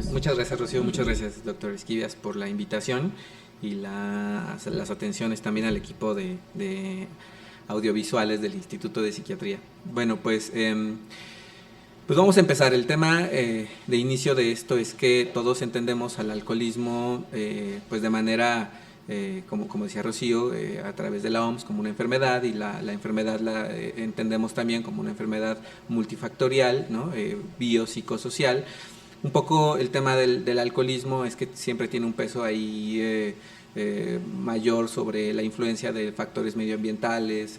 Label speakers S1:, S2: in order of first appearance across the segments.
S1: Pues muchas gracias, Rocío, muchas gracias, doctor Esquivias, por la invitación y las atenciones también al equipo de audiovisuales del Instituto de Psiquiatría. Bueno, pues vamos a empezar. El tema de inicio de esto es que todos entendemos al alcoholismo pues de manera, como decía Rocío, a través de la OMS como una enfermedad, y la enfermedad la entendemos también como una enfermedad multifactorial, ¿no? Biopsicosocial. Un poco el tema del alcoholismo es que siempre tiene un peso ahí mayor sobre la influencia de factores medioambientales,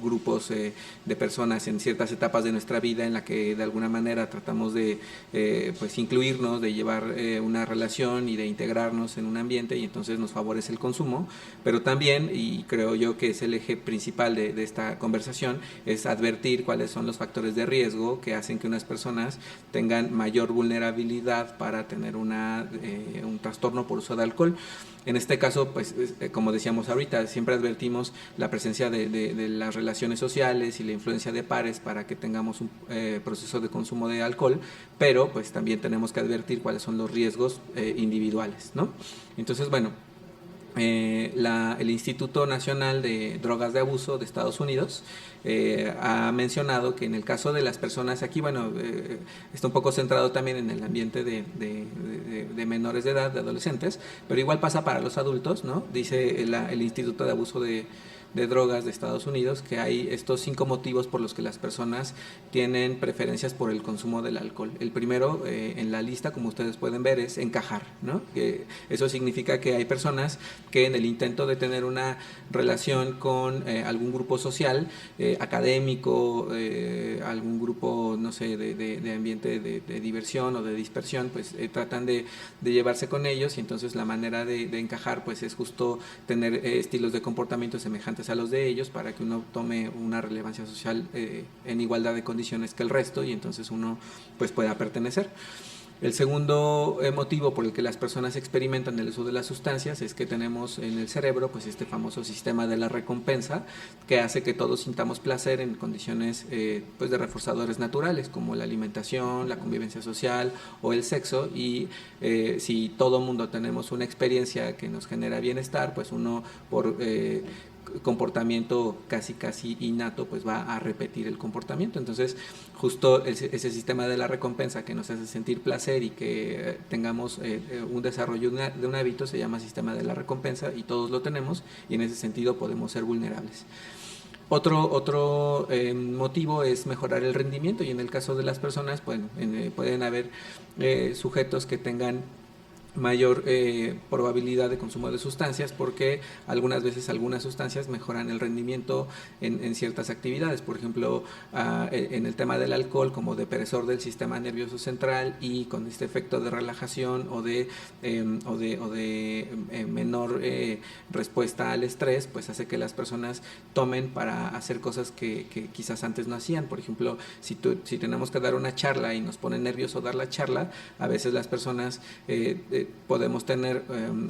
S1: grupos de personas en ciertas etapas de nuestra vida en la que de alguna manera tratamos de pues incluirnos, de llevar una relación y de integrarnos en un ambiente, y entonces nos favorece el consumo. Pero también, y creo yo que es el eje principal de esta conversación, es advertir cuáles son los factores de riesgo que hacen que unas personas tengan mayor vulnerabilidad para tener un trastorno por uso de alcohol. En este caso, pues, como decíamos ahorita, siempre advertimos la presencia de las relaciones sociales y la influencia de pares para que tengamos un proceso de consumo de alcohol, pero pues también tenemos que advertir cuáles son los riesgos individuales, ¿no? Entonces, bueno, el Instituto Nacional de Drogas de Abuso de Estados Unidos ha mencionado que en el caso de las personas, aquí, bueno, está un poco centrado también en el ambiente de menores de edad, de adolescentes, pero igual pasa para los adultos, ¿no? Dice el Instituto de Abuso de Drogas de Estados Unidos que hay estos 5 motivos por los que las personas tienen preferencias por el consumo del alcohol. El primero en la lista, como ustedes pueden ver, es encajar, ¿no? Que eso significa que hay personas que en el intento de tener una relación con algún grupo social, académico, algún grupo, no sé, de ambiente de diversión o de dispersión, pues tratan de llevarse con ellos, y entonces la manera de encajar pues es justo tener estilos de comportamiento semejantes a los de ellos para que uno tome una relevancia social en igualdad de condiciones que el resto, y entonces uno pues pueda pertenecer. El segundo motivo por el que las personas experimentan el uso de las sustancias es que tenemos en el cerebro pues este famoso sistema de la recompensa, que hace que todos sintamos placer en condiciones pues de reforzadores naturales como la alimentación, la convivencia social o el sexo, y si todo mundo tenemos una experiencia que nos genera bienestar, pues uno por comportamiento casi innato pues va a repetir el comportamiento. Entonces justo ese sistema de la recompensa que nos hace sentir placer y que tengamos un desarrollo de un hábito se llama sistema de la recompensa, y todos lo tenemos, y en ese sentido podemos ser vulnerables. Otro motivo es mejorar el rendimiento, y en el caso de las personas, bueno, pueden haber sujetos que tengan mayor probabilidad de consumo de sustancias, porque algunas veces algunas sustancias mejoran el rendimiento en ciertas actividades. Por ejemplo, en el tema del alcohol, como depresor del sistema nervioso central y con este efecto de relajación o de menor respuesta al estrés, pues hace que las personas tomen para hacer cosas que quizás antes no hacían. Por ejemplo, si tenemos que dar una charla y nos pone nervioso dar la charla, a veces las personas podemos tener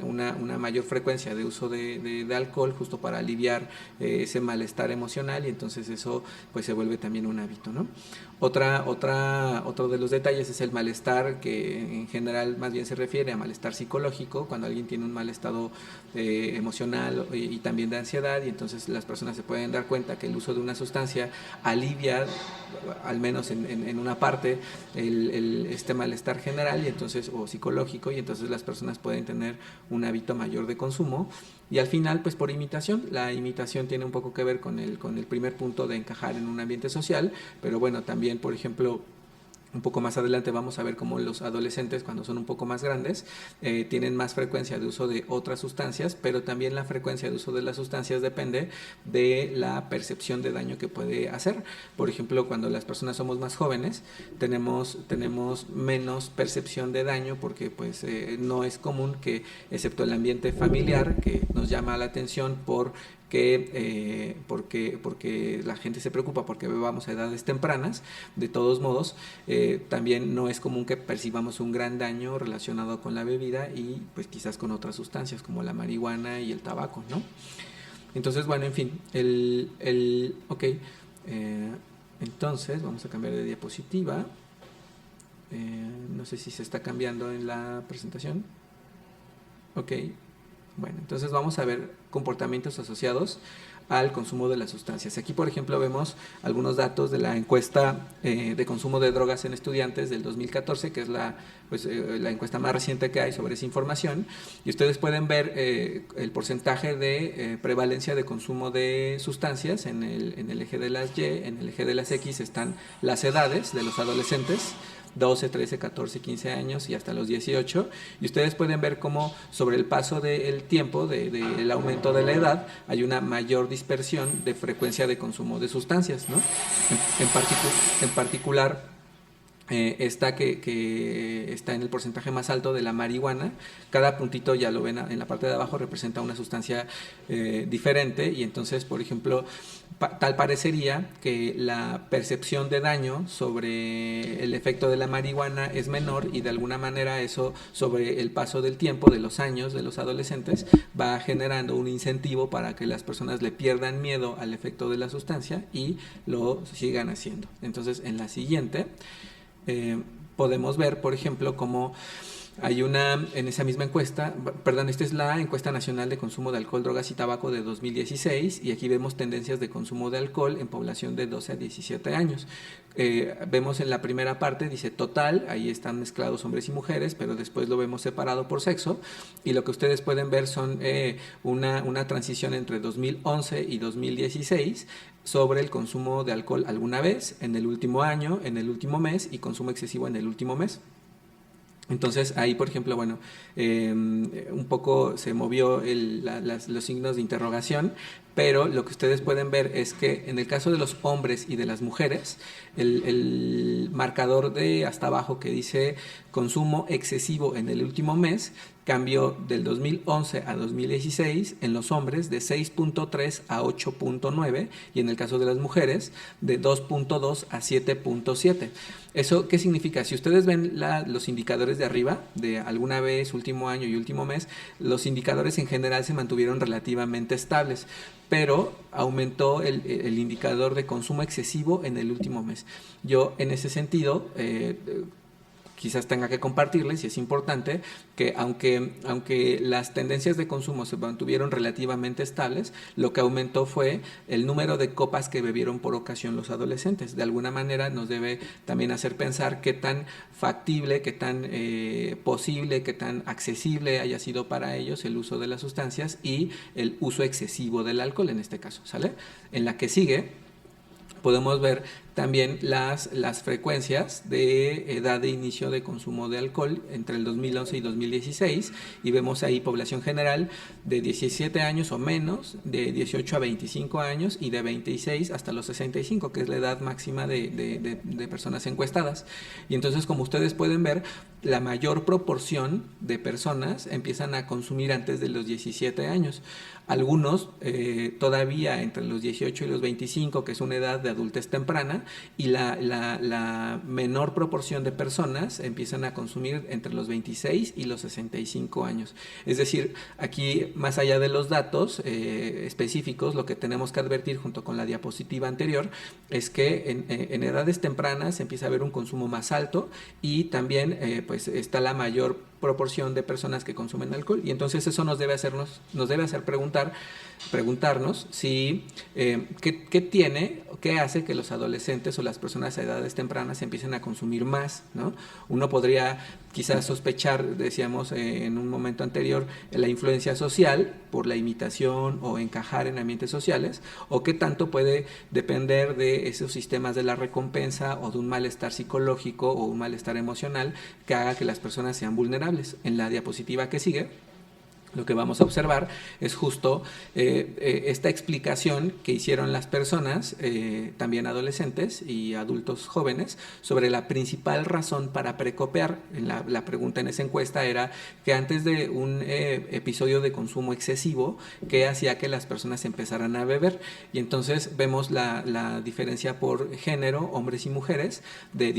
S1: una mayor frecuencia de uso de alcohol justo para aliviar ese malestar emocional, y entonces eso pues se vuelve también un hábito, ¿no? Otro de los detalles es el malestar, que en general más bien se refiere a malestar psicológico, cuando alguien tiene un mal estado emocional y también de ansiedad, y entonces las personas se pueden dar cuenta que el uso de una sustancia alivia, al menos en una parte, este malestar general, y entonces, o psicológico, y entonces las personas pueden tener un hábito mayor de consumo. Y al final, pues por imitación, la imitación tiene un poco que ver con el primer punto de encajar en un ambiente social, pero bueno, también, por ejemplo, un poco más adelante vamos a ver cómo los adolescentes, cuando son un poco más grandes, tienen más frecuencia de uso de otras sustancias, pero también la frecuencia de uso de las sustancias depende de la percepción de daño que puede hacer. Por ejemplo, cuando las personas somos más jóvenes, tenemos menos percepción de daño, porque pues no es común que, excepto el ambiente familiar, que nos llama la atención porque la gente se preocupa porque bebamos a edades tempranas. De todos modos, también no es común que percibamos un gran daño relacionado con la bebida y pues quizás con otras sustancias como la marihuana y el tabaco, ¿no? Entonces, bueno, en fin, ok, entonces vamos a cambiar de diapositiva. No sé si se está cambiando en la presentación. Ok. Bueno, entonces vamos a ver comportamientos asociados al consumo de las sustancias. Aquí, por ejemplo, vemos algunos datos de la encuesta de consumo de drogas en estudiantes del 2014, que es la encuesta más reciente que hay sobre esa información. Y ustedes pueden ver el porcentaje de prevalencia de consumo de sustancias en el eje de las Y. En el eje de las X están las edades de los adolescentes, 12, 13, 14, 15 años y hasta los 18, y ustedes pueden ver cómo sobre el paso del tiempo, del aumento de la edad, hay una mayor dispersión de frecuencia de consumo de sustancias, ¿no? En particular, esta que está en el porcentaje más alto de la marihuana. Cada puntito, ya lo ven en la parte de abajo, representa una sustancia diferente, y entonces, por ejemplo, tal parecería que la percepción de daño sobre el efecto de la marihuana es menor, y de alguna manera eso, sobre el paso del tiempo, de los años de los adolescentes, va generando un incentivo para que las personas le pierdan miedo al efecto de la sustancia y lo sigan haciendo. Entonces, en la siguiente podemos ver, por ejemplo, cómo hay en esa misma encuesta, esta es la encuesta nacional de consumo de alcohol, drogas y tabaco de 2016, y aquí vemos tendencias de consumo de alcohol en población de 12 a 17 años. Vemos en la primera parte, dice total, ahí están mezclados hombres y mujeres, pero después lo vemos separado por sexo, y lo que ustedes pueden ver son una transición entre 2011 y 2016 sobre el consumo de alcohol alguna vez, en el último año, en el último mes, y consumo excesivo en el último mes. Entonces ahí, por ejemplo, bueno, un poco se movió los signos de interrogación, pero lo que ustedes pueden ver es que en el caso de los hombres y de las mujeres, el marcador de hasta abajo que dice consumo excesivo en el último mes cambió del 2011 a 2016 en los hombres de 6.3 a 8.9, y en el caso de las mujeres de 2.2 a 7.7. ¿Eso qué significa? Si ustedes ven los indicadores de arriba, de alguna vez, último año y último mes, los indicadores en general se mantuvieron relativamente estables, pero aumentó el indicador de consumo excesivo en el último mes. Yo, en ese sentido, quizás tenga que compartirles, y es importante, que aunque las tendencias de consumo se mantuvieron relativamente estables, lo que aumentó fue el número de copas que bebieron por ocasión los adolescentes. De alguna manera nos debe también hacer pensar qué tan factible, qué tan posible, qué tan accesible haya sido para ellos el uso de las sustancias y el uso excesivo del alcohol en este caso, ¿sale? En la que sigue podemos ver también las frecuencias de edad de inicio de consumo de alcohol entre el 2011 y 2016, y vemos ahí población general de 17 años o menos, de 18 a 25 años y de 26 hasta los 65, que es la edad máxima de personas encuestadas. Y entonces, como ustedes pueden ver, la mayor proporción de personas empiezan a consumir antes de los 17 años. Algunos todavía entre los 18 y los 25, que es una edad de adultez temprana, y la menor proporción de personas empiezan a consumir entre los 26 y los 65 años. Es decir, aquí, más allá de los datos específicos, lo que tenemos que advertir junto con la diapositiva anterior es que en edades tempranas empieza a haber un consumo más alto, y también pues está la mayor proporción de personas que consumen alcohol, y entonces eso nos debe hacer preguntarnos si qué hace que los adolescentes o las personas a edades tempranas empiecen a consumir más, ¿no? Uno podría quizás sospechar, decíamos en un momento anterior, la influencia social por la imitación o encajar en ambientes sociales, o qué tanto puede depender de esos sistemas de la recompensa o de un malestar psicológico o un malestar emocional que haga que las personas sean vulnerables. En la diapositiva que sigue, lo que vamos a observar es justo esta explicación que hicieron las personas, también adolescentes y adultos jóvenes, sobre la principal razón para precopear. La pregunta en esa encuesta era que antes de un episodio de consumo excesivo, ¿qué hacía que las personas empezaran a beber? Y entonces vemos la diferencia por género, hombres y mujeres, de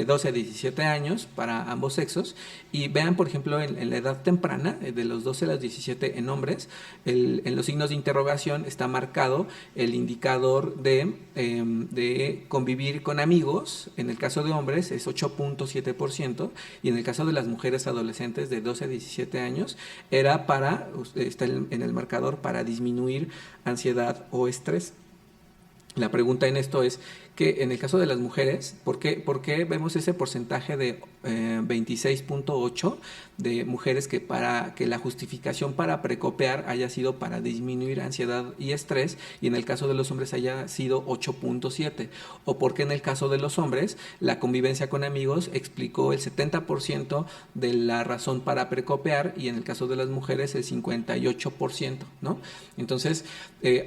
S1: 12 a 17 años para ambos sexos, y vean, por ejemplo, en la edad temprana, de los 12 12 a los 17 en hombres. En los signos de interrogación está marcado el indicador de convivir con amigos. En el caso de hombres es 8.7%, y en el caso de las mujeres adolescentes de 12 a 17 años está en el marcador para disminuir ansiedad o estrés. La pregunta en esto es que en el caso de las mujeres, ¿por qué vemos ese porcentaje de 26.8 de mujeres que la justificación para precopear haya sido para disminuir ansiedad y estrés, y en el caso de los hombres haya sido 8.7? ¿O por qué en el caso de los hombres la convivencia con amigos explicó el 70% de la razón para precopear, y en el caso de las mujeres el 58%, ¿no? Entonces,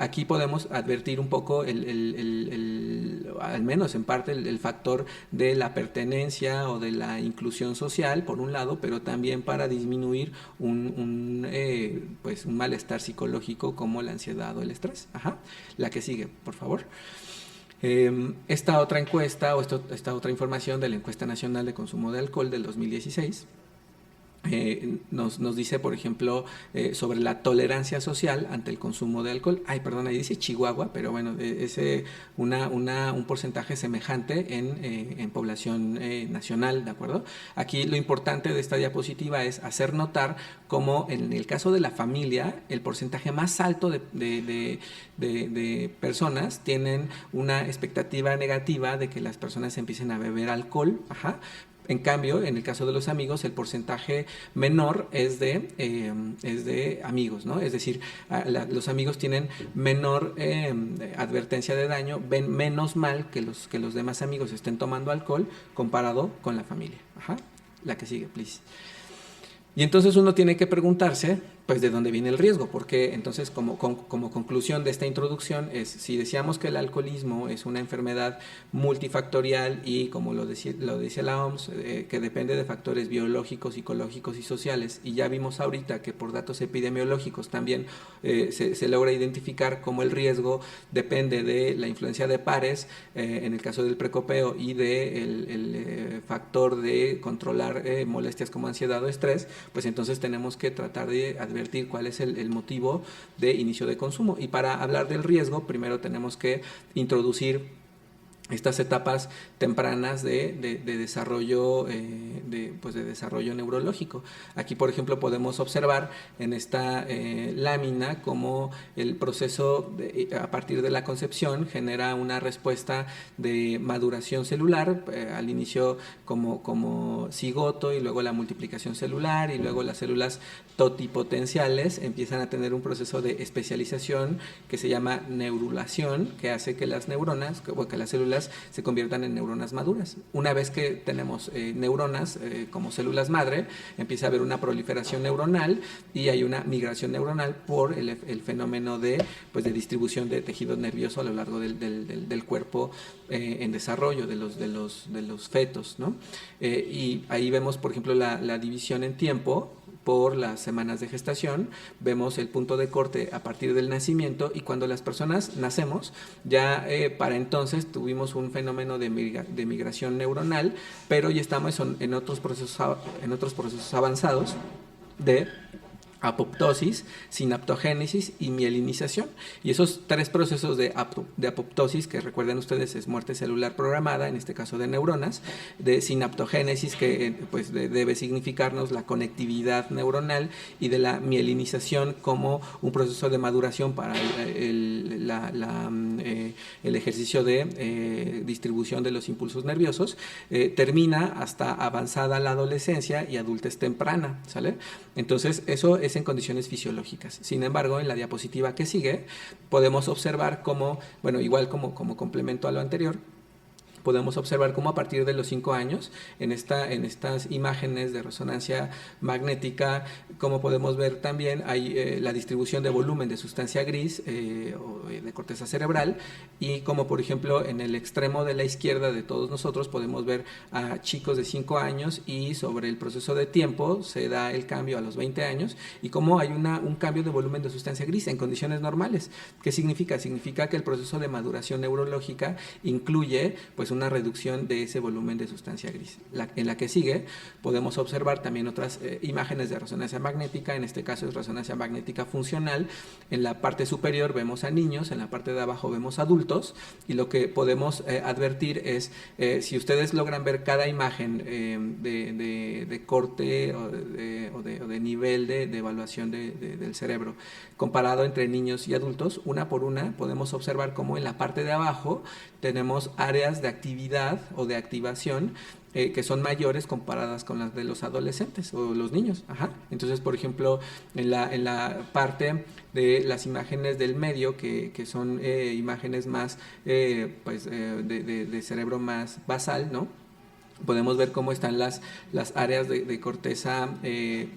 S1: aquí podemos advertir un poco al menos en parte el factor de la pertenencia o de la inclusión social, por un lado, pero también para disminuir un malestar psicológico como la ansiedad o el estrés. La que sigue, por favor. Esta otra encuesta o esta otra información de la Encuesta Nacional de Consumo de Alcohol del 2016 nos dice, por ejemplo, sobre la tolerancia social ante el consumo de alcohol. Ahí dice Chihuahua, pero bueno, es un porcentaje semejante en población nacional, ¿de acuerdo? Aquí lo importante de esta diapositiva es hacer notar cómo en el caso de la familia, el porcentaje más alto de personas tienen una expectativa negativa de que las personas empiecen a beber alcohol. En cambio, en el caso de los amigos, el porcentaje menor es de amigos, ¿no? Es decir, los amigos tienen menor advertencia de daño, ven menos mal que los demás amigos estén tomando alcohol comparado con la familia. La que sigue, please. Y entonces uno tiene que preguntarse, pues, ¿de dónde viene el riesgo? Porque entonces, como conclusión de esta introducción, si decíamos que el alcoholismo es una enfermedad multifactorial y, como lo decía la OMS, que depende de factores biológicos, psicológicos y sociales, y ya vimos ahorita que por datos epidemiológicos también se logra identificar cómo el riesgo depende de la influencia de pares, en el caso del precopeo, y del factor de controlar molestias como ansiedad o estrés, pues entonces tenemos que tratar de advertir cuál es el motivo de inicio de consumo. Y para hablar del riesgo, primero tenemos que introducir estas etapas tempranas de desarrollo de desarrollo neurológico. Aquí, por ejemplo, podemos observar en esta lámina cómo el proceso a partir de la concepción genera una respuesta de maduración celular, al inicio como cigoto, y luego la multiplicación celular, y luego las células totipotenciales empiezan a tener un proceso de especialización que se llama neurulación, que hace que las neuronas, que las células se conviertan en neuronas maduras. Una vez que tenemos neuronas como células madre, empieza a haber una proliferación neuronal y hay una migración neuronal por el fenómeno de distribución de tejido nervioso a lo largo del cuerpo en desarrollo de los fetos, ¿no? Y ahí vemos, por ejemplo, la división en tiempo por las semanas de gestación. Vemos el punto de corte a partir del nacimiento, y cuando las personas nacemos, ya para entonces tuvimos un fenómeno de migración neuronal, pero ya estamos en otros procesos avanzados de apoptosis, sinaptogénesis y mielinización. Y esos tres procesos de apoptosis, que recuerden ustedes es muerte celular programada, en este caso de neuronas, de sinaptogénesis, que debe significarnos la conectividad neuronal, y de la mielinización como un proceso de maduración para el ejercicio de distribución de los impulsos nerviosos, termina hasta avanzada la adolescencia y adultez temprana, ¿sale? Entonces eso es en condiciones fisiológicas. Sin embargo, en la diapositiva que sigue podemos observar cómo, igual como complemento a lo anterior, podemos observar cómo a partir de los 5 años, en estas imágenes de resonancia magnética, como podemos ver también, hay la distribución de volumen de sustancia gris o de corteza cerebral, y como por ejemplo en el extremo de la izquierda de todos nosotros podemos ver a chicos de 5 años, y sobre el proceso de tiempo se da el cambio a los 20 años, y cómo hay un cambio de volumen de sustancia gris en condiciones normales. ¿Qué significa? Significa que el proceso de maduración neurológica incluye una reducción de ese volumen de sustancia gris. En la que sigue podemos observar también otras imágenes de resonancia magnética, en este caso es resonancia magnética funcional. En la parte superior vemos a niños, en la parte de abajo vemos adultos, y lo que podemos advertir es, si ustedes logran ver cada imagen de corte o de nivel de evaluación del cerebro comparado entre niños y adultos, una por una podemos observar cómo en la parte de abajo tenemos áreas de actividad o de activación que son mayores comparadas con las de los adolescentes o los niños. Ajá. Entonces, por ejemplo, en la parte de las imágenes del medio, que son imágenes más de cerebro más basal, ¿no? Podemos ver cómo están las áreas de corteza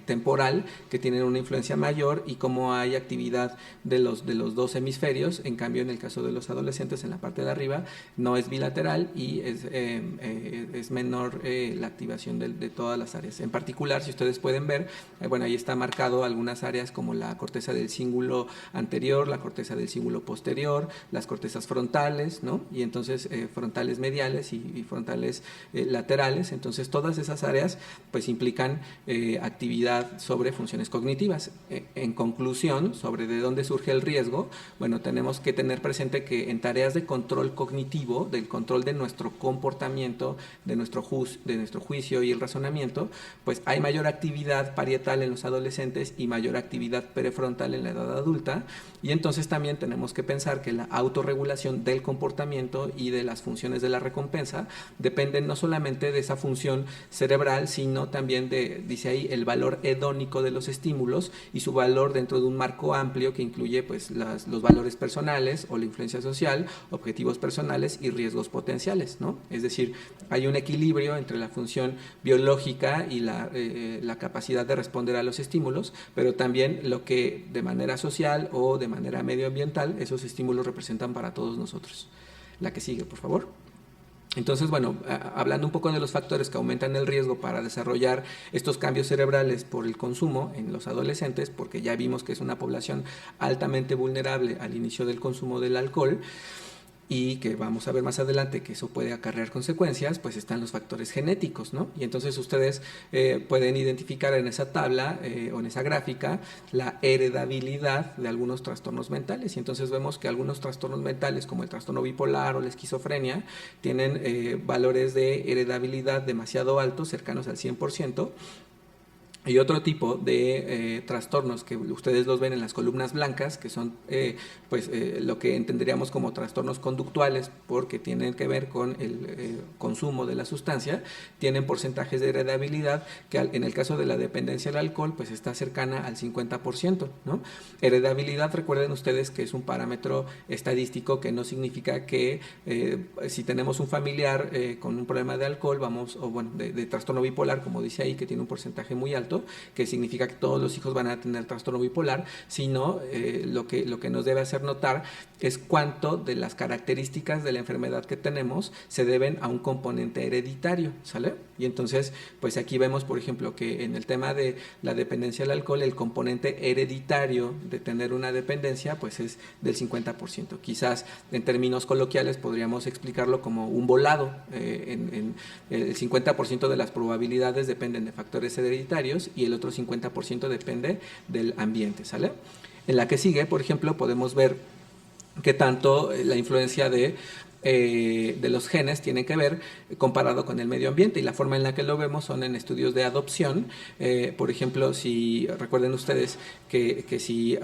S1: temporal que tienen una influencia mayor y cómo hay actividad de los dos hemisferios. En cambio, en el caso de los adolescentes, en la parte de arriba no es bilateral y es menor la activación de todas las áreas. En particular, si ustedes pueden ver, bueno, ahí está marcado algunas áreas como la corteza del cíngulo anterior, la corteza del cíngulo posterior, las cortezas frontales, ¿no? Y entonces frontales mediales y frontales laterales. Entonces todas esas áreas pues implican actividad sobre funciones cognitivas. En conclusión, sobre de dónde surge el riesgo, bueno, tenemos que tener presente que en tareas de control cognitivo, del control de nuestro comportamiento, de nuestro juicio y el razonamiento, pues hay mayor actividad parietal en los adolescentes y mayor actividad prefrontal en la edad adulta, y entonces también tenemos que pensar que la autorregulación del comportamiento y de las funciones de la recompensa dependen no solamente de esa función cerebral, sino también dice ahí, el valor hedónico de los estímulos y su valor dentro de un marco amplio que incluye pues los valores personales o la influencia social, objetivos personales y riesgos potenciales, ¿no? Es decir, hay un equilibrio entre la función biológica y la capacidad de responder a los estímulos, pero también lo que de manera social o de manera medioambiental esos estímulos representan para todos nosotros. La que sigue, por favor. Entonces, bueno, hablando un poco de los factores que aumentan el riesgo para desarrollar estos cambios cerebrales por el consumo en los adolescentes, porque ya vimos que es una población altamente vulnerable al inicio del consumo del alcohol, y que vamos a ver más adelante que eso puede acarrear consecuencias, pues están los factores genéticos, ¿no? Y entonces ustedes pueden identificar en esa tabla o en esa gráfica la heredabilidad de algunos trastornos mentales, y entonces vemos que algunos trastornos mentales como el trastorno bipolar o la esquizofrenia tienen valores de heredabilidad demasiado altos, cercanos al 100%, y otro tipo de trastornos que ustedes los ven en las columnas blancas, que son lo que entenderíamos como trastornos conductuales, porque tienen que ver con el consumo de la sustancia, tienen porcentajes de heredabilidad que en el caso de la dependencia al alcohol pues está cercana al 50%, ¿no? Heredabilidad, recuerden ustedes que es un parámetro estadístico que no significa que si tenemos un familiar con un problema de alcohol, de trastorno bipolar, como dice ahí, que tiene un porcentaje muy alto, que significa que todos los hijos van a tener trastorno bipolar, sino lo que nos debe hacer notar es cuánto de las características de la enfermedad que tenemos se deben a un componente hereditario, ¿sale? Y entonces, pues aquí vemos, por ejemplo, que en el tema de la dependencia al alcohol, el componente hereditario de tener una dependencia, pues es del 50%. Quizás en términos coloquiales podríamos explicarlo como un volado. El 50% de las probabilidades dependen de factores hereditarios y el otro 50% depende del ambiente, ¿sale? En la que sigue, por ejemplo, podemos ver que tanto la influencia de los genes tiene que ver comparado con el medio ambiente, y la forma en la que lo vemos son en estudios de adopción. Por ejemplo, si recuerden ustedes que si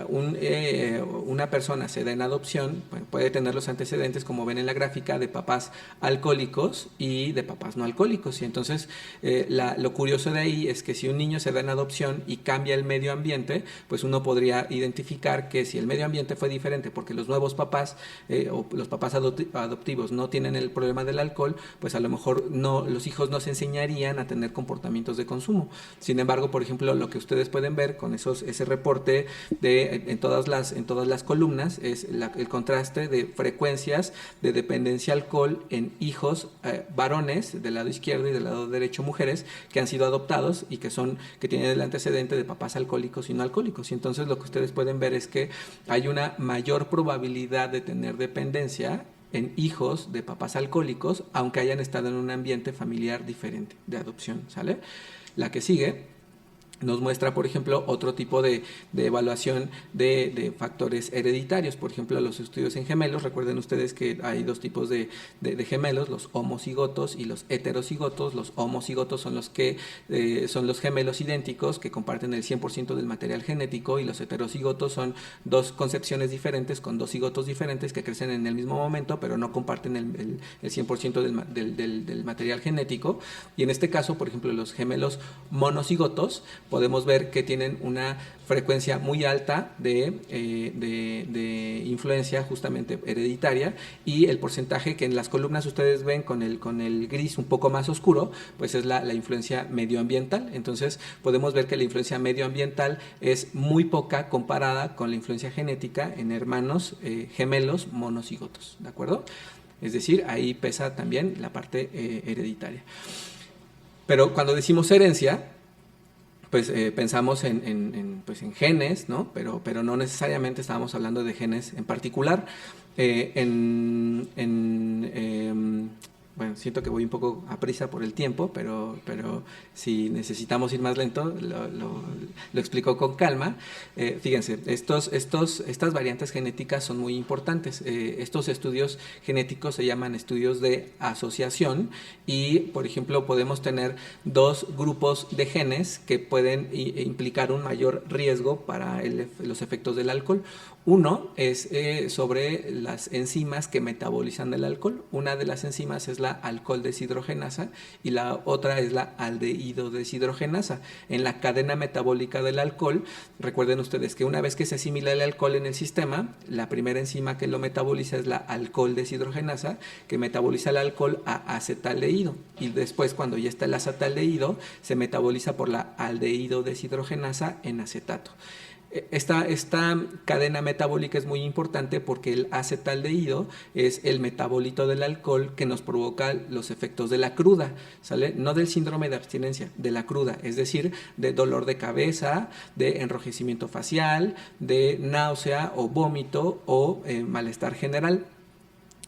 S1: una persona se da en adopción, puede tener los antecedentes, como ven en la gráfica, de papás alcohólicos y de papás no alcohólicos, y entonces lo curioso de ahí es que si un niño se da en adopción y cambia el medio ambiente, pues uno podría identificar que si el medio ambiente fue diferente porque los nuevos papás o los papás adoptivos no tienen el problema del alcohol, pues a lo mejor los hijos no se enseñarían a tener comportamientos de consumo. Sin embargo, por ejemplo, lo que ustedes pueden ver con ese reporte en todas las columnas es el contraste de frecuencias de dependencia al alcohol en hijos varones del lado izquierdo y del lado derecho mujeres que han sido adoptados y que tienen el antecedente de papás alcohólicos y no alcohólicos. Y entonces lo que ustedes pueden ver es que hay una mayor probabilidad de tener dependencia en hijos de papás alcohólicos, aunque hayan estado en un ambiente familiar diferente de adopción, ¿sale? La que sigue nos muestra, por ejemplo, otro tipo de evaluación de factores hereditarios. Por ejemplo, los estudios en gemelos. Recuerden ustedes que hay dos tipos de gemelos, los homocigotos y los heterocigotos. Los homocigotos son los que son los gemelos idénticos que comparten el 100% del material genético, y los heterocigotos son dos concepciones diferentes con dos cigotos diferentes que crecen en el mismo momento, pero no comparten el 100% del material genético. Y en este caso, por ejemplo, los gemelos monocigotos, podemos ver que tienen una frecuencia muy alta de influencia justamente hereditaria, y el porcentaje que en las columnas ustedes ven con el gris un poco más oscuro, pues es la influencia medioambiental. Entonces podemos ver que la influencia medioambiental es muy poca comparada con la influencia genética en hermanos gemelos monocigotos, ¿de acuerdo? Es decir, ahí pesa también la parte hereditaria. Pero cuando decimos herencia, pues pensamos en genes, ¿no? Pero no necesariamente estábamos hablando de genes en particular. Bueno, siento que voy un poco a prisa por el tiempo, pero si necesitamos ir más lento, lo explico con calma. Fíjense, estas variantes genéticas son muy importantes. Estos estudios genéticos se llaman estudios de asociación, y, por ejemplo, podemos tener dos grupos de genes que pueden implicar un mayor riesgo para los efectos del alcohol. Uno es sobre las enzimas que metabolizan el alcohol. Una de las enzimas es la alcohol deshidrogenasa y la otra es la aldehído deshidrogenasa. En la cadena metabólica del alcohol, recuerden ustedes que una vez que se asimila el alcohol en el sistema, la primera enzima que lo metaboliza es la alcohol deshidrogenasa, que metaboliza el alcohol a acetaldehído, y después, cuando ya está el acetaldehído, se metaboliza por la aldehído deshidrogenasa en acetato. Esta cadena metabólica es muy importante porque el acetaldehído es el metabolito del alcohol que nos provoca los efectos de la cruda, ¿sale? No del síndrome de abstinencia, de la cruda, es decir, de dolor de cabeza, de enrojecimiento facial, de náusea o vómito o malestar general.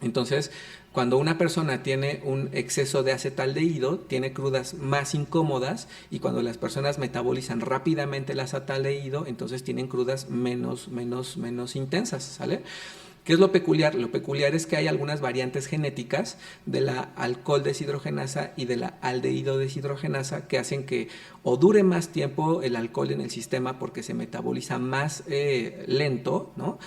S1: Entonces, cuando una persona tiene un exceso de acetaldehído, tiene crudas más incómodas, y cuando las personas metabolizan rápidamente el acetaldehído, entonces tienen crudas menos intensas, ¿sale? ¿Qué es lo peculiar? Lo peculiar es que hay algunas variantes genéticas de la alcohol deshidrogenasa y de la aldehído deshidrogenasa que hacen que o dure más tiempo el alcohol en el sistema porque se metaboliza más lento, ¿no?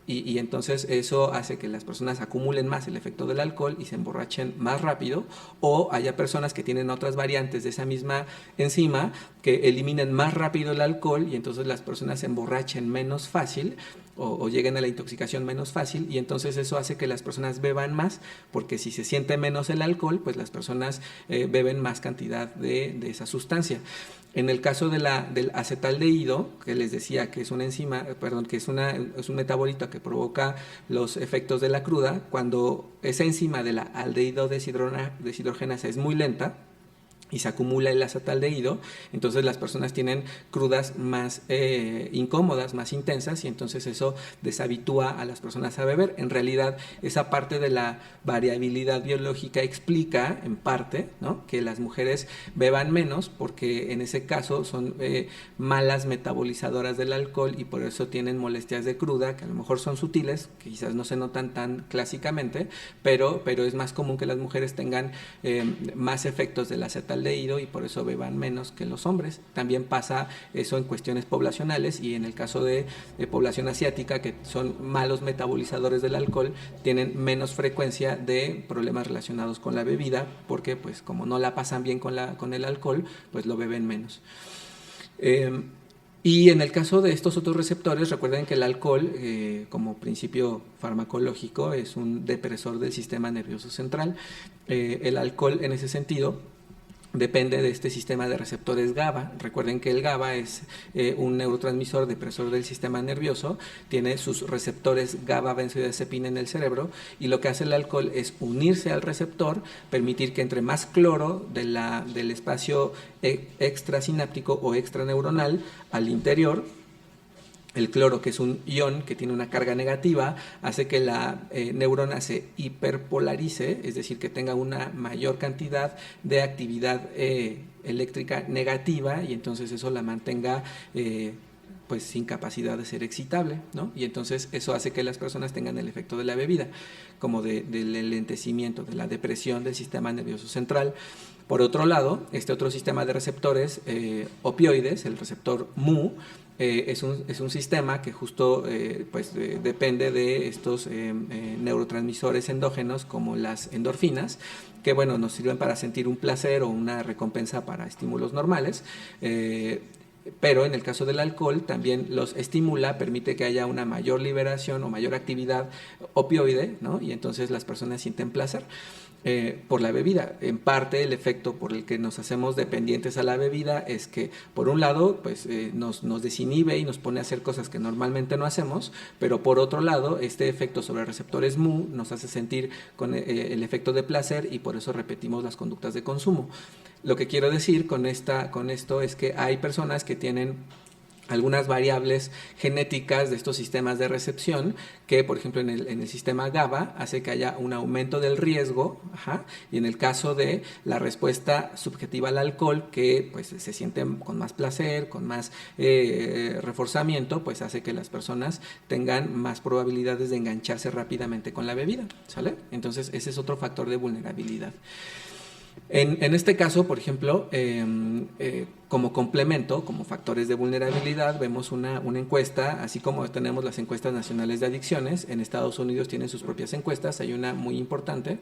S1: Y entonces eso hace que las personas acumulen más el efecto del alcohol y se emborrachen más rápido, o haya personas que tienen otras variantes de esa misma enzima que eliminen más rápido el alcohol y entonces las personas se emborrachen menos fácil o lleguen a la intoxicación menos fácil, y entonces eso hace que las personas beban más, porque si se siente menos el alcohol, pues las personas beben más cantidad de esa sustancia. En el caso del acetaldehído, que les decía que es una enzima, que es un metabolito que provoca los efectos de la cruda, cuando esa enzima de la aldehído deshidrogenasa es muy lenta y se acumula el acetaldehído, entonces las personas tienen crudas más incómodas, más intensas, y entonces eso deshabitúa a las personas a beber. En realidad, esa parte de la variabilidad biológica explica, en parte, ¿no?, que las mujeres beban menos, porque en ese caso son malas metabolizadoras del alcohol y por eso tienen molestias de cruda, que a lo mejor son sutiles, que quizás no se notan tan clásicamente, pero es más común que las mujeres tengan más efectos del acetaldehído y por eso beban menos que los hombres. También pasa eso en cuestiones poblacionales, y en el caso de población asiática, que son malos metabolizadores del alcohol, tienen menos frecuencia de problemas relacionados con la bebida, porque pues como no la pasan bien con el alcohol, pues lo beben menos. Y en el caso de estos otros receptores, recuerden que el alcohol, como principio farmacológico, es un depresor del sistema nervioso central. El alcohol, en ese sentido, depende de este sistema de receptores GABA. Recuerden que el GABA es un neurotransmisor depresor del sistema nervioso, tiene sus receptores GABA-benzodiazepina en el cerebro, y lo que hace el alcohol es unirse al receptor, permitir que entre más cloro del espacio extrasináptico o extraneuronal al interior, El cloro, que es un ion que tiene una carga negativa, hace que la neurona se hiperpolarice, es decir, que tenga una mayor cantidad de actividad eléctrica negativa, y entonces eso la mantenga pues sin capacidad de ser excitable, ¿no? Y entonces eso hace que las personas tengan el efecto de la bebida, como del enlentecimiento, de la depresión del sistema nervioso central. Por otro lado, este otro sistema de receptores opioides, el receptor mu, es un sistema que justo depende de estos neurotransmisores endógenos, como las endorfinas, que bueno, nos sirven para sentir un placer o una recompensa para estímulos normales. Pero en el caso del alcohol también los estimula, permite que haya una mayor liberación o mayor actividad opioide, ¿no? Y entonces las personas sienten placer por la bebida. En parte el efecto por el que nos hacemos dependientes a la bebida es que, por un lado, pues nos desinhibe y nos pone a hacer cosas que normalmente no hacemos, pero por otro lado, este efecto sobre receptores mu nos hace sentir con el efecto de placer, y por eso repetimos las conductas de consumo. Lo que quiero decir con esto es que hay personas que tienen algunas variables genéticas de estos sistemas de recepción que, por ejemplo, en el sistema GABA hace que haya un aumento del riesgo, y en el caso de la respuesta subjetiva al alcohol, que pues se sienten con más placer, con más reforzamiento, pues hace que las personas tengan más probabilidades de engancharse rápidamente con la bebida, ¿sale? Entonces ese es otro factor de vulnerabilidad. En este caso, por ejemplo, como complemento, como factores de vulnerabilidad, vemos una encuesta, así como tenemos las encuestas nacionales de adicciones. En Estados Unidos tienen sus propias encuestas. Hay una muy importante,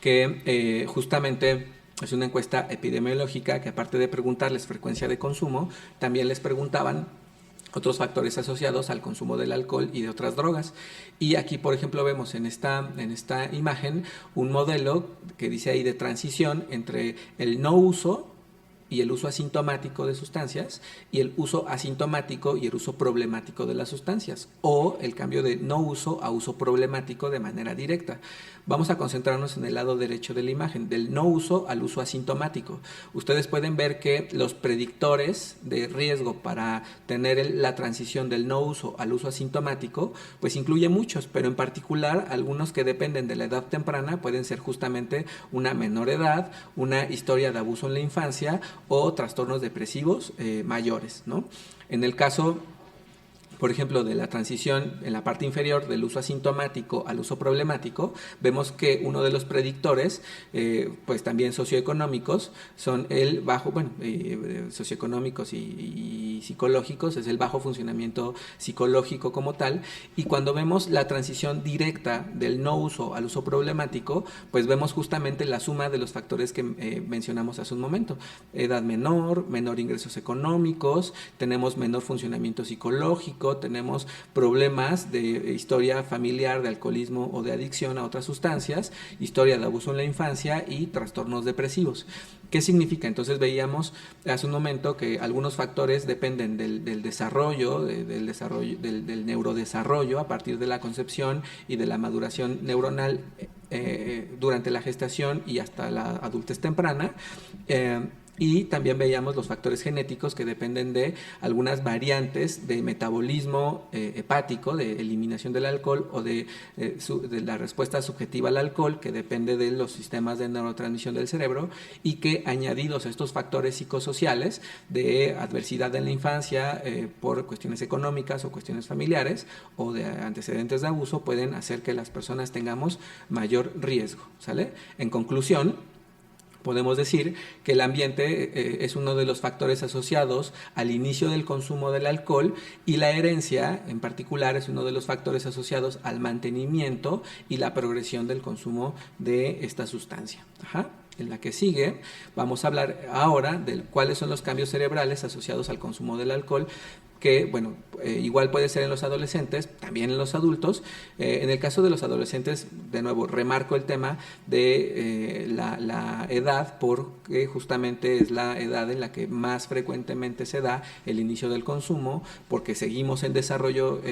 S1: que justamente es una encuesta epidemiológica, que aparte de preguntarles frecuencia de consumo, también les preguntaban otros factores asociados al consumo del alcohol y de otras drogas. Y aquí, por ejemplo, vemos en esta imagen un modelo que dice ahí de transición entre el no uso y el uso asintomático de sustancias, y el uso asintomático y el uso problemático de las sustancias, o el cambio de no uso a uso problemático de manera directa. Vamos a concentrarnos en el lado derecho de la imagen, del no uso al uso asintomático. Ustedes pueden ver que los predictores de riesgo para tener la transición del no uso al uso asintomático, pues incluye muchos, pero en particular algunos que dependen de la edad temprana pueden ser justamente una menor edad, una historia de abuso en la infancia o trastornos depresivos mayores, ¿no? En el caso, por ejemplo, de la transición en la parte inferior del uso asintomático al uso problemático, vemos que uno de los predictores, pues también socioeconómicos, son el bajo, socioeconómicos y psicológicos, es el bajo funcionamiento psicológico como tal. Y cuando vemos la transición directa del no uso al uso problemático, pues vemos justamente la suma de los factores que mencionamos hace un momento: edad menor, menor ingresos económicos, tenemos menor funcionamiento psicológico, tenemos problemas de historia familiar de alcoholismo o de adicción a otras sustancias, historia de abuso en la infancia y trastornos depresivos. ¿Qué significa? Entonces veíamos hace un momento que algunos factores dependen del desarrollo, del neurodesarrollo a partir de la concepción y de la maduración neuronal durante la gestación y hasta la adultez temprana. Y también veíamos los factores genéticos que dependen de algunas variantes de metabolismo hepático, de eliminación del alcohol, o de la respuesta subjetiva al alcohol, que depende de los sistemas de neurotransmisión del cerebro, y que, añadidos a estos factores psicosociales de adversidad en la infancia por cuestiones económicas o cuestiones familiares o de antecedentes de abuso, pueden hacer que las personas tengamos mayor riesgo, ¿sale? En conclusión, podemos decir que el ambiente es uno de los factores asociados al inicio del consumo del alcohol, y la herencia en particular es uno de los factores asociados al mantenimiento y la progresión del consumo de esta sustancia. En la que sigue vamos a hablar ahora de cuáles son los cambios cerebrales asociados al consumo del alcohol, que, bueno, igual puede ser en los adolescentes, también en los adultos. En el caso de los adolescentes, de nuevo, remarco el tema de la edad, porque justamente es la edad en la que más frecuentemente se da el inicio del consumo, porque seguimos en desarrollo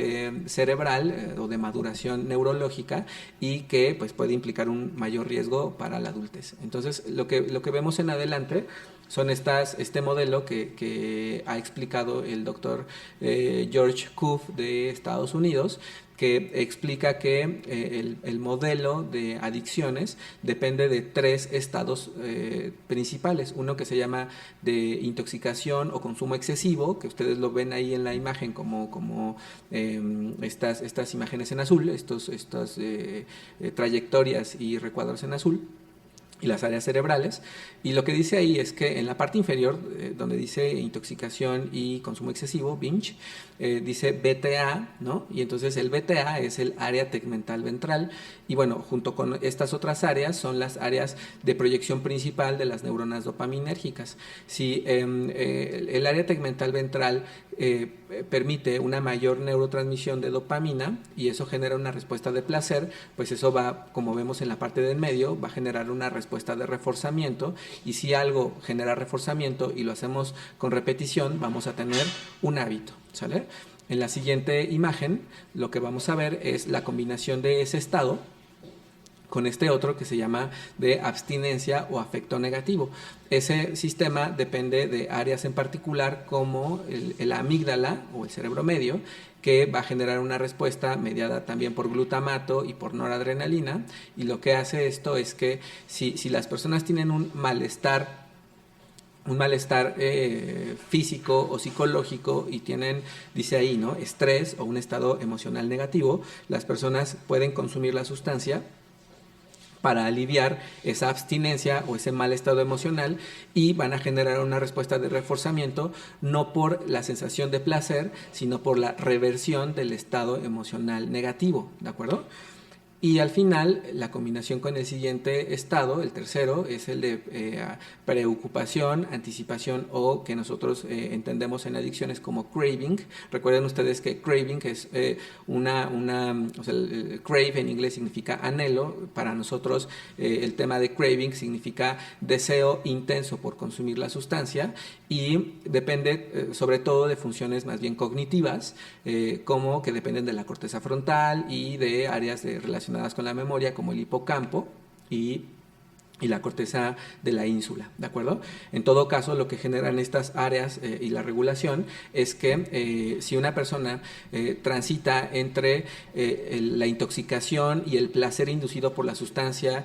S1: cerebral o de maduración neurológica, y que pues puede implicar un mayor riesgo para la adultez. Entonces, lo que vemos en adelante son este modelo que ha explicado el doctor George Koof de Estados Unidos, que explica que el modelo de adicciones depende de 3 estados principales. Uno que se llama de intoxicación o consumo excesivo, que ustedes lo ven ahí en la imagen como estas imágenes en azul, estas trayectorias y recuadros en azul, y las áreas cerebrales. Y lo que dice ahí es que en la parte inferior, donde dice intoxicación y consumo excesivo, binge, dice BTA, ¿no? Y entonces el BTA es el área tegmental ventral, y bueno, junto con estas otras áreas son las áreas de proyección principal de las neuronas dopaminérgicas. Si el área tegmental ventral permite una mayor neurotransmisión de dopamina, y eso genera una respuesta de placer, pues eso va, como vemos en la parte del medio, va a generar una respuesta de reforzamiento, y si algo genera reforzamiento y lo hacemos con repetición, vamos a tener un hábito, ¿sale? En la siguiente imagen lo que vamos a ver es la combinación de ese estado con este otro que se llama de abstinencia o afecto negativo. Ese sistema depende de áreas en particular como el amígdala o el cerebro medio, que va a generar una respuesta mediada también por glutamato y por noradrenalina, y lo que hace esto es que si las personas tienen un malestar físico o psicológico y tienen, dice ahí, ¿no?, estrés o un estado emocional negativo, las personas pueden consumir la sustancia para aliviar esa abstinencia o ese mal estado emocional, y van a generar una respuesta de reforzamiento, no por la sensación de placer, sino por la reversión del estado emocional negativo, ¿de acuerdo? Y al final, la combinación con el siguiente estado, el tercero, es el de preocupación, anticipación, o que nosotros entendemos en adicciones como craving. Recuerden ustedes que craving es o sea, el crave en inglés significa anhelo. Para nosotros el tema de craving significa deseo intenso por consumir la sustancia, y depende sobre todo de funciones más bien cognitivas, como que dependen de la corteza frontal y de áreas relacionadas con la memoria, como el hipocampo y la corteza de la ínsula, ¿de acuerdo? En todo caso, lo que generan estas áreas y la regulación es que si una persona transita entre la intoxicación y el placer inducido por la sustancia,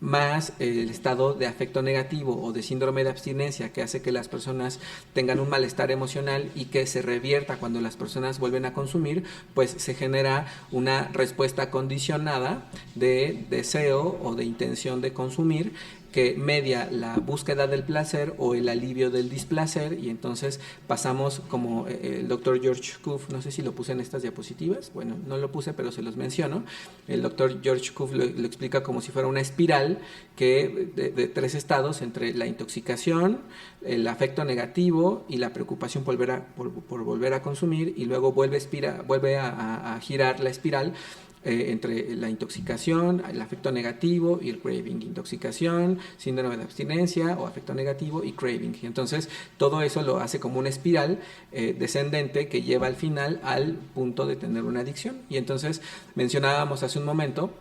S1: más el estado de afecto negativo o de síndrome de abstinencia, que hace que las personas tengan un malestar emocional y que se revierta cuando las personas vuelven a consumir, pues se genera una respuesta condicionada de deseo o de intención de consumir, que media la búsqueda del placer o el alivio del displacer, y entonces pasamos, como el doctor George Koof, no sé si lo puse en estas diapositivas, bueno, no lo puse, pero se los menciono. El doctor George Koof lo explica como si fuera una espiral que de 3 estados, entre la intoxicación, el afecto negativo y la preocupación por volver a consumir, y luego vuelve a girar la espiral entre la intoxicación, el afecto negativo y el craving. Intoxicación, síndrome de abstinencia o afecto negativo y craving. Y entonces todo eso lo hace como una espiral descendente que lleva al final al punto de tener una adicción. Y entonces mencionábamos hace un momento,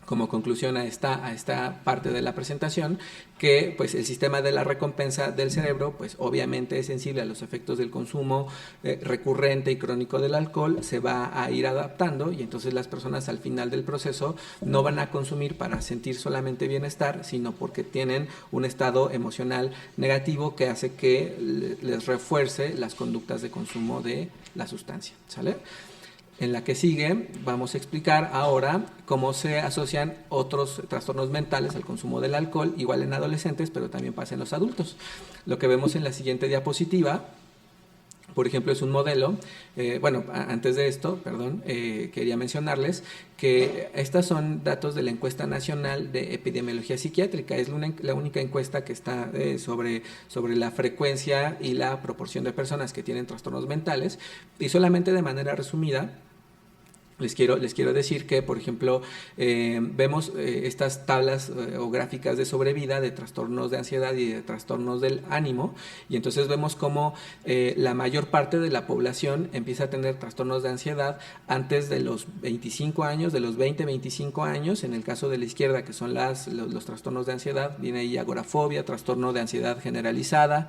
S1: como conclusión a esta parte de la presentación, que pues el sistema de la recompensa del cerebro pues obviamente es sensible a los efectos del consumo recurrente y crónico del alcohol, se va a ir adaptando, y entonces las personas al final del proceso no van a consumir para sentir solamente bienestar, sino porque tienen un estado emocional negativo que hace que les refuerce las conductas de consumo de la sustancia, ¿sale? En la que sigue vamos a explicar ahora cómo se asocian otros trastornos mentales al consumo del alcohol, igual en adolescentes, pero también pasa en los adultos. Lo que vemos en la siguiente diapositiva, Por ejemplo, es un modelo, antes de esto, quería mencionarles que estas son datos de la encuesta nacional de epidemiología psiquiátrica. Es la única encuesta que está sobre la frecuencia y la proporción de personas que tienen trastornos mentales, y solamente de manera resumida les quiero decir que, por ejemplo, vemos estas tablas o gráficas de sobrevida de trastornos de ansiedad y de trastornos del ánimo, y entonces vemos cómo la mayor parte de la población empieza a tener trastornos de ansiedad antes de los 25 años, de los 20-25 años. En el caso de la izquierda, que son los trastornos de ansiedad, viene ahí agorafobia, trastorno de ansiedad generalizada,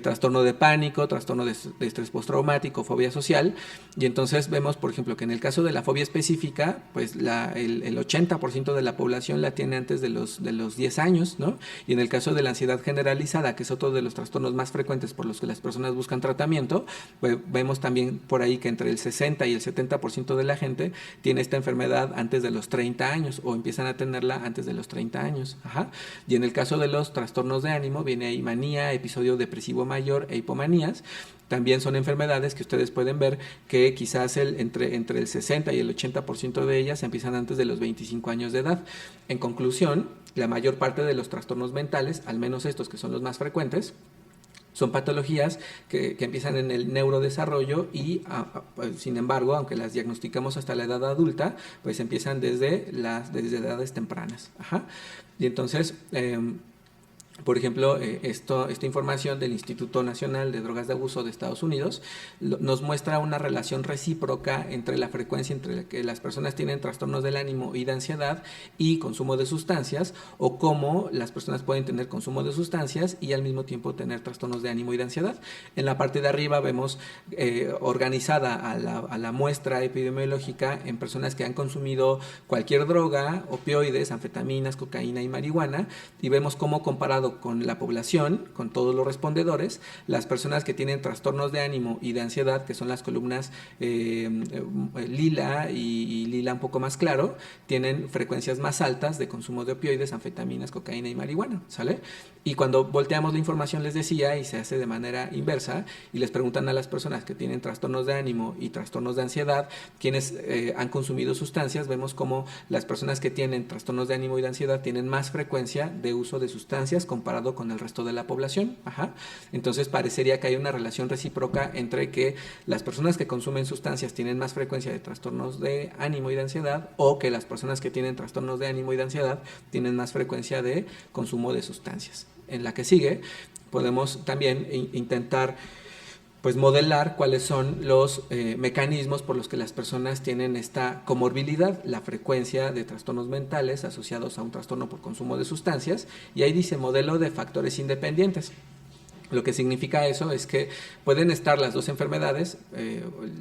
S1: trastorno de pánico, trastorno de estrés postraumático, fobia social. Y entonces vemos, por ejemplo, que en el caso de la fobia específica, pues el 80% de la población la tiene antes de los 10 años, ¿no? Y en el caso de la ansiedad generalizada, que es otro de los trastornos más frecuentes por los que las personas buscan tratamiento, pues vemos también por ahí que entre el 60 y el 70% de la gente tiene esta enfermedad antes de los 30 años, o empiezan a tenerla antes de los 30 años. Ajá. Y en el caso de los trastornos de ánimo, viene ahí manía, episodio depresivo mayor e hipomanías. También son enfermedades que ustedes pueden ver que quizás entre el 60 y el 80% de ellas empiezan antes de los 25 años de edad. En conclusión, la mayor parte de los trastornos mentales, al menos estos que son los más frecuentes, son patologías que empiezan en el neurodesarrollo y, sin embargo, aunque las diagnosticamos hasta la edad adulta, pues empiezan desde edades tempranas. Ajá. Y entonces, por ejemplo, esta información del Instituto Nacional de Drogas de Abuso de Estados Unidos nos muestra una relación recíproca entre la frecuencia entre que las personas tienen trastornos del ánimo y de ansiedad y consumo de sustancias, o cómo las personas pueden tener consumo de sustancias y al mismo tiempo tener trastornos de ánimo y de ansiedad. En la parte de arriba vemos organizada a la muestra epidemiológica en personas que han consumido cualquier droga, opioides, anfetaminas, cocaína y marihuana, y vemos cómo, comparado con la población, con todos los respondedores, las personas que tienen trastornos de ánimo y de ansiedad, que son las columnas lila y lila un poco más claro, tienen frecuencias más altas de consumo de opioides, anfetaminas, cocaína y marihuana, ¿sale? Y cuando volteamos la información, les decía, y se hace de manera inversa, y les preguntan a las personas que tienen trastornos de ánimo y trastornos de ansiedad, quienes han consumido sustancias, vemos como las personas que tienen trastornos de ánimo y de ansiedad tienen más frecuencia de uso de sustancias comparado con el resto de la población. Ajá. Entonces parecería que hay una relación recíproca entre que las personas que consumen sustancias tienen más frecuencia de trastornos de ánimo y de ansiedad, o que las personas que tienen trastornos de ánimo y de ansiedad tienen más frecuencia de consumo de sustancias. En la que sigue podemos también intentar pues modelar cuáles son los mecanismos por los que las personas tienen esta comorbilidad, la frecuencia de trastornos mentales asociados a un trastorno por consumo de sustancias, y ahí dice modelo de factores independientes. Lo que significa eso es que pueden estar las dos enfermedades,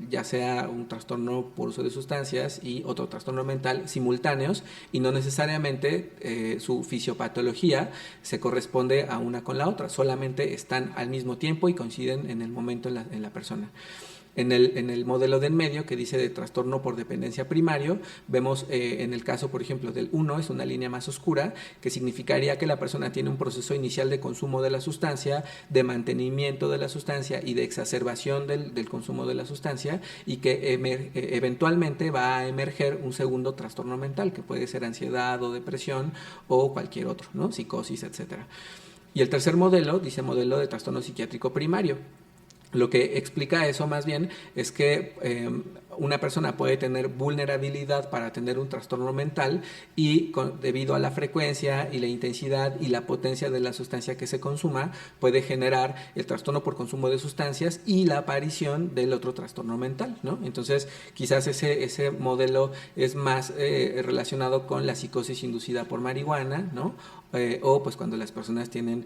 S1: ya sea un trastorno por uso de sustancias y otro trastorno mental, simultáneos, y no necesariamente su fisiopatología se corresponde a una con la otra, solamente están al mismo tiempo y coinciden en el momento en la persona. En el modelo de en medio, que dice de trastorno por dependencia primario, vemos en el caso, por ejemplo, del 1, es una línea más oscura, que significaría que la persona tiene un proceso inicial de consumo de la sustancia, de mantenimiento de la sustancia y de exacerbación del consumo de la sustancia, y que eventualmente va a emerger un segundo trastorno mental, que puede ser ansiedad o depresión o cualquier otro, ¿no? Psicosis, etc. Y el tercer modelo dice modelo de trastorno psiquiátrico primario. Lo que explica eso más bien es que una persona puede tener vulnerabilidad para tener un trastorno mental y debido a la frecuencia y la intensidad y la potencia de la sustancia que se consuma, puede generar el trastorno por consumo de sustancias y la aparición del otro trastorno mental, ¿no? Entonces, quizás ese modelo es más relacionado con la psicosis inducida por marihuana, ¿no? O pues cuando las personas tienen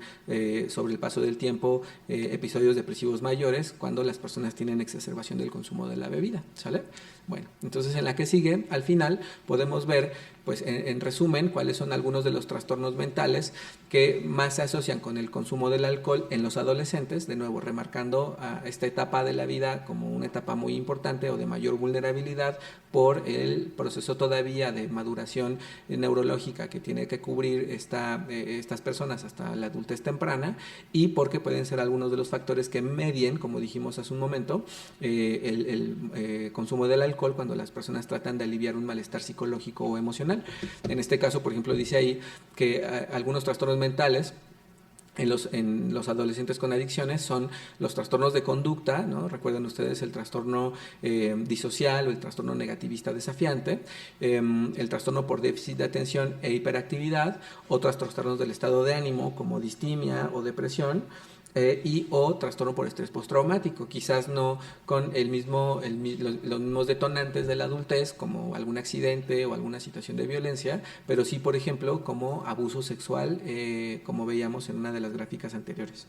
S1: sobre el paso del tiempo episodios depresivos mayores, cuando las personas tienen exacerbación del consumo de la bebida, ¿sale? Bueno, entonces en la que sigue, al final podemos ver pues en resumen, cuáles son algunos de los trastornos mentales que más se asocian con el consumo del alcohol en los adolescentes, de nuevo remarcando a esta etapa de la vida como una etapa muy importante o de mayor vulnerabilidad por el proceso todavía de maduración neurológica que tiene que cubrir estas personas hasta la adultez temprana, y porque pueden ser algunos de los factores que medien, como dijimos hace un momento, el consumo del alcohol cuando las personas tratan de aliviar un malestar psicológico o emocional. En este caso, por ejemplo, dice ahí que algunos trastornos mentales en los adolescentes con adicciones son los trastornos de conducta, ¿no? Recuerden ustedes el trastorno disocial o el trastorno negativista desafiante, el trastorno por déficit de atención e hiperactividad, otros trastornos del estado de ánimo como distimia o depresión, y o trastorno por estrés postraumático, quizás no con los mismos detonantes de la adultez como algún accidente o alguna situación de violencia, pero sí, por ejemplo, como abuso sexual, como veíamos en una de las gráficas anteriores.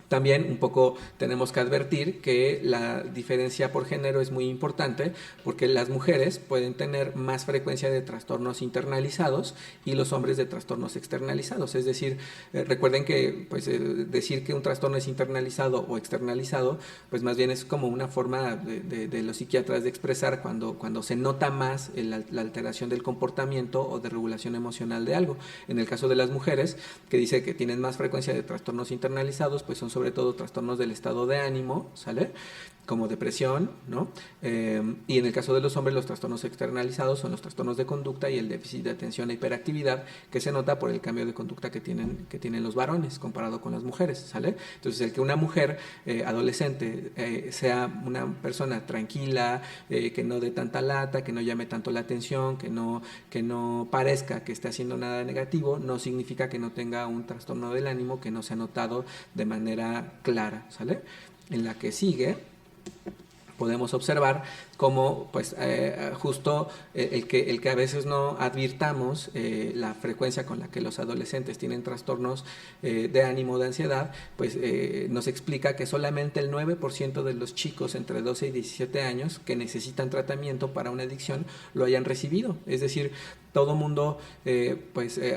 S1: También un poco tenemos que advertir que la diferencia por género es muy importante porque las mujeres pueden tener más frecuencia de trastornos internalizados y los hombres de trastornos externalizados. Es decir, recuerden que pues, decir que un trastorno es internalizado o externalizado, pues más bien es como una forma de los psiquiatras de expresar cuando se nota más la alteración del comportamiento o de regulación emocional de algo. En el caso de las mujeres, que dice que tienen más frecuencia de trastornos internalizados, pues son sobre todo trastornos del estado de ánimo, ¿sale? Como depresión, ¿no? Y en el caso de los hombres, los trastornos externalizados son los trastornos de conducta y el déficit de atención e hiperactividad, que se nota por el cambio de conducta que tienen los varones comparado con las mujeres, ¿sale? Entonces, el que una mujer adolescente sea una persona tranquila, que no dé tanta lata, que no llame tanto la atención, que no parezca que esté haciendo nada negativo, no significa que no tenga un trastorno del ánimo que no se ha notado de manera clara, ¿sale? En la que sigue podemos observar cómo pues justo el que a veces no advirtamos la frecuencia con la que los adolescentes tienen trastornos de ánimo, de ansiedad, pues nos explica que solamente el 9% de los chicos entre 12 y 17 años que necesitan tratamiento para una adicción lo hayan recibido. Es decir, todo mundo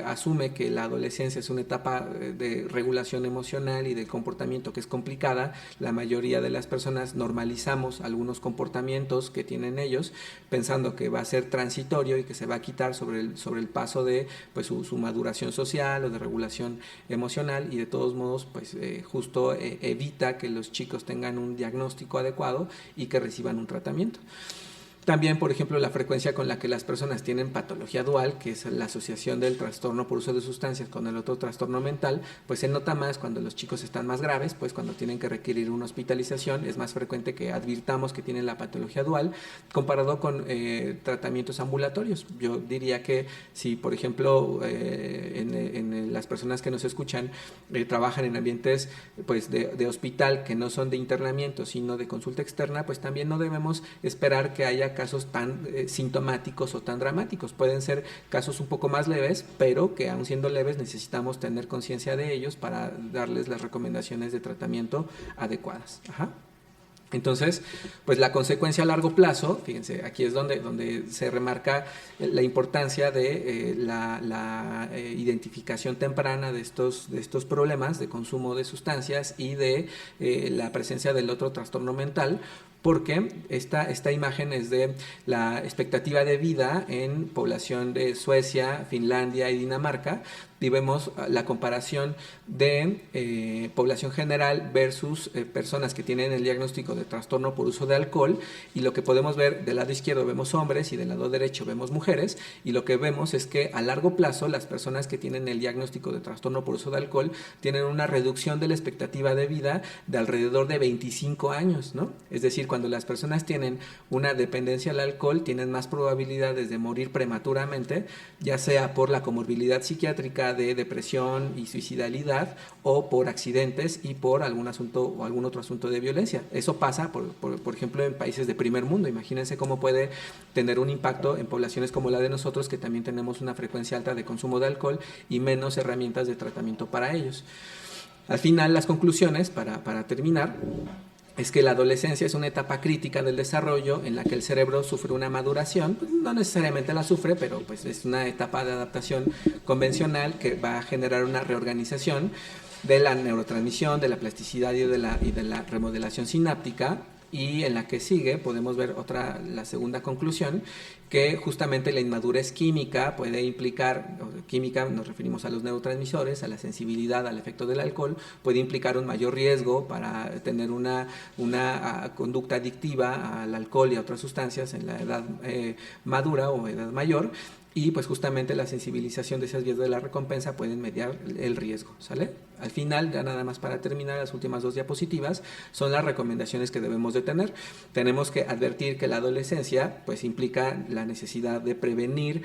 S1: asume que la adolescencia es una etapa de regulación emocional y del comportamiento que es complicada. La mayoría de las personas normalizamos algunos comportamientos que tienen ellos, pensando que va a ser transitorio y que se va a quitar sobre el paso de pues, su maduración social o de regulación emocional, y de todos modos pues justo evita que los chicos tengan un diagnóstico adecuado y que reciban un tratamiento. También, por ejemplo, la frecuencia con la que las personas tienen patología dual, que es la asociación del trastorno por uso de sustancias con el otro trastorno mental, pues se nota más cuando los chicos están más graves, pues cuando tienen que requerir una hospitalización es más frecuente que advirtamos que tienen la patología dual comparado con tratamientos ambulatorios. Yo diría que si, por ejemplo, en las personas que nos escuchan trabajan en ambientes pues de hospital que no son de internamiento, sino de consulta externa, pues también no debemos esperar que haya casos tan sintomáticos o tan dramáticos. Pueden ser casos un poco más leves, pero que aun siendo leves necesitamos tener conciencia de ellos para darles las recomendaciones de tratamiento adecuadas. Ajá. Entonces, pues la consecuencia a largo plazo, fíjense, aquí es donde se remarca la importancia de la identificación temprana de estos problemas de consumo de sustancias y de la presencia del otro trastorno mental, porque esta imagen es de la expectativa de vida en población de Suecia, Finlandia y Dinamarca, y vemos la comparación de población general versus personas que tienen el diagnóstico de trastorno por uso de alcohol, y lo que podemos ver del lado izquierdo vemos hombres y del lado derecho vemos mujeres, y lo que vemos es que a largo plazo las personas que tienen el diagnóstico de trastorno por uso de alcohol tienen una reducción de la expectativa de vida de alrededor de 25 años, ¿no? Es decir, cuando las personas tienen una dependencia al alcohol, tienen más probabilidades de morir prematuramente, ya sea por la comorbilidad psiquiátrica de depresión y suicidalidad, o por accidentes y por algún asunto o algún otro asunto de violencia. Eso pasa, por ejemplo, en países de primer mundo. Imagínense cómo puede tener un impacto en poblaciones como la de nosotros, que también tenemos una frecuencia alta de consumo de alcohol y menos herramientas de tratamiento para ellos. Al final, las conclusiones, para terminar, es que la adolescencia es una etapa crítica del desarrollo en la que el cerebro sufre una maduración, pues no necesariamente la sufre, pero pues es una etapa de adaptación convencional que va a generar una reorganización de la neurotransmisión, de la plasticidad y de la remodelación sináptica, y en la que sigue podemos ver la segunda conclusión, que justamente la inmadurez química puede implicar, química nos referimos a los neurotransmisores, a la sensibilidad al efecto del alcohol, puede implicar un mayor riesgo para tener una conducta adictiva al alcohol y a otras sustancias en la edad madura o edad mayor. Y pues justamente la sensibilización de esas vías de la recompensa pueden mediar el riesgo, ¿sale? Al final, ya nada más para terminar, las últimas 2 diapositivas son las recomendaciones que debemos de tener. Tenemos que advertir que la adolescencia pues implica la necesidad de prevenir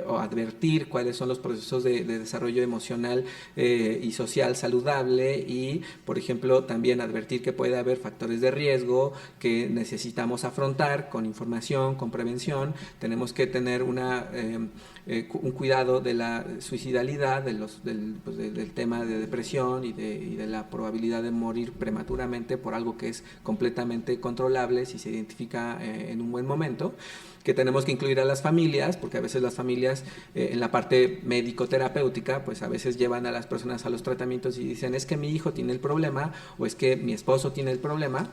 S1: o advertir cuáles son los procesos de desarrollo emocional y social saludable, y por ejemplo también advertir que puede haber factores de riesgo que necesitamos afrontar con información, con prevención. Tenemos que tener un cuidado de la suicidalidad, del tema de depresión y de la probabilidad de morir prematuramente por algo que es completamente controlable si se identifica en un buen momento, que tenemos que incluir a las familias, porque a veces las familias en la parte médico-terapéutica, pues a veces llevan a las personas a los tratamientos y dicen, es que mi hijo tiene el problema, o es que mi esposo tiene el problema,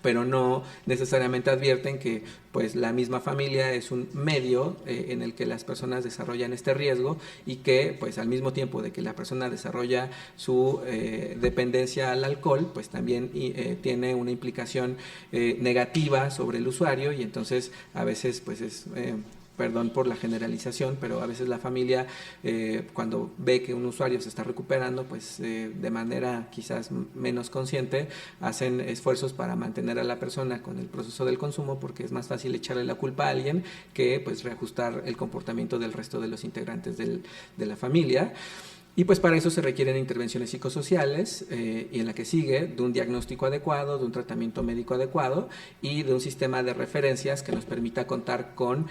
S1: pero no necesariamente advierten que pues la misma familia es un medio en el que las personas desarrollan este riesgo, y que pues al mismo tiempo de que la persona desarrolla su dependencia al alcohol, pues también tiene una implicación negativa sobre el usuario, y entonces a veces pues es perdón por la generalización, pero a veces la familia cuando ve que un usuario se está recuperando, pues de manera quizás menos consciente, hacen esfuerzos para mantener a la persona con el proceso del consumo, porque es más fácil echarle la culpa a alguien que pues reajustar el comportamiento del resto de los integrantes de la familia. Y pues para eso se requieren intervenciones psicosociales y en la que sigue de un diagnóstico adecuado, de un tratamiento médico adecuado y de un sistema de referencias que nos permita contar con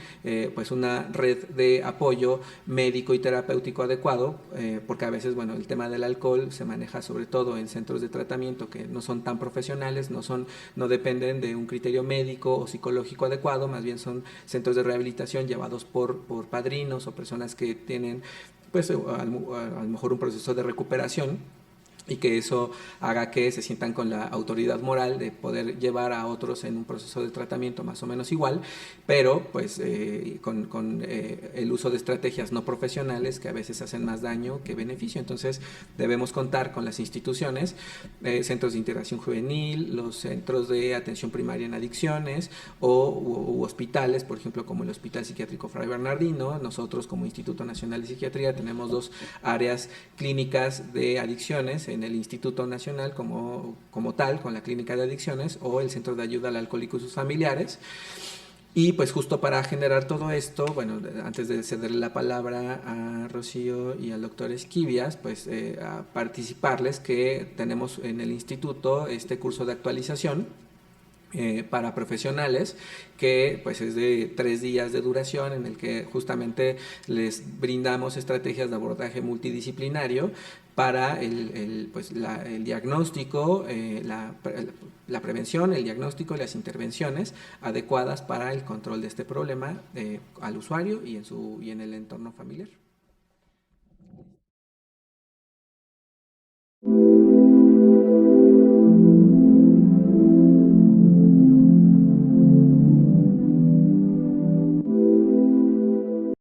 S1: pues una red de apoyo médico y terapéutico adecuado, porque a veces bueno, el tema del alcohol se maneja sobre todo en centros de tratamiento que no son tan profesionales, no dependen de un criterio médico o psicológico adecuado, más bien son centros de rehabilitación llevados por padrinos o personas que tienen pues a lo mejor un proceso de recuperación, y que eso haga que se sientan con la autoridad moral de poder llevar a otros en un proceso de tratamiento más o menos igual, pero pues con el uso de estrategias no profesionales que a veces hacen más daño que beneficio. Entonces debemos contar con las instituciones, centros de integración juvenil, los centros de atención primaria en adicciones u hospitales, por ejemplo como el Hospital Psiquiátrico Fray Bernardino. Nosotros como Instituto Nacional de Psiquiatría tenemos 2 áreas clínicas de adicciones en el Instituto Nacional como tal, con la Clínica de Adicciones, o el Centro de Ayuda al Alcohólico y sus familiares. Y pues justo para generar todo esto, bueno, antes de cederle la palabra a Rocío y al doctor Esquivias, pues a participarles que tenemos en el instituto este curso de actualización para profesionales, que pues es de 3 días de duración, en el que justamente les brindamos estrategias de abordaje multidisciplinario para el diagnóstico, la prevención, el diagnóstico y las intervenciones adecuadas para el control de este problema al usuario y en el entorno familiar.